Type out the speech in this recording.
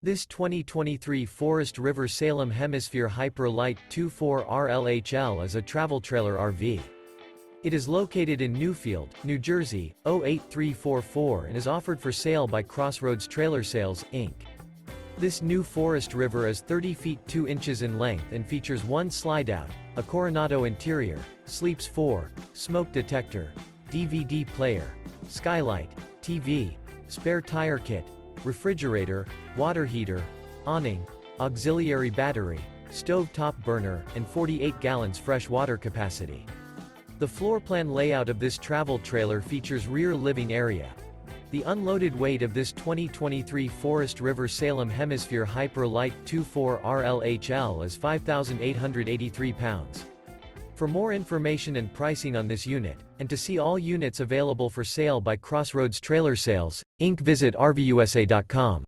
This 2023 Forest River Salem Hemisphere Hyper-Lyte 24 RLHL is a travel trailer RV. It is located in Newfield, New Jersey, 08344 and is offered for sale by Crossroads Trailer Sales, Inc. This new Forest River is 30 feet 2 inches in length and features one slide-out, a coronado interior, sleeps 4, smoke detector, DVD player, skylight, TV, spare tire kit, refrigerator, water heater, awning, auxiliary battery, stove top burner, and 48 gallons fresh water capacity. The floor plan layout of this travel trailer features rear living area. The unloaded weight of this 2023 Forest River Salem Hemisphere Hyper-Lyte 24 RLHL is 5,883 pounds. For more information and pricing on this unit, and to see all units available for sale by Crossroads Trailer Sales, Inc., visit RVUSA.com.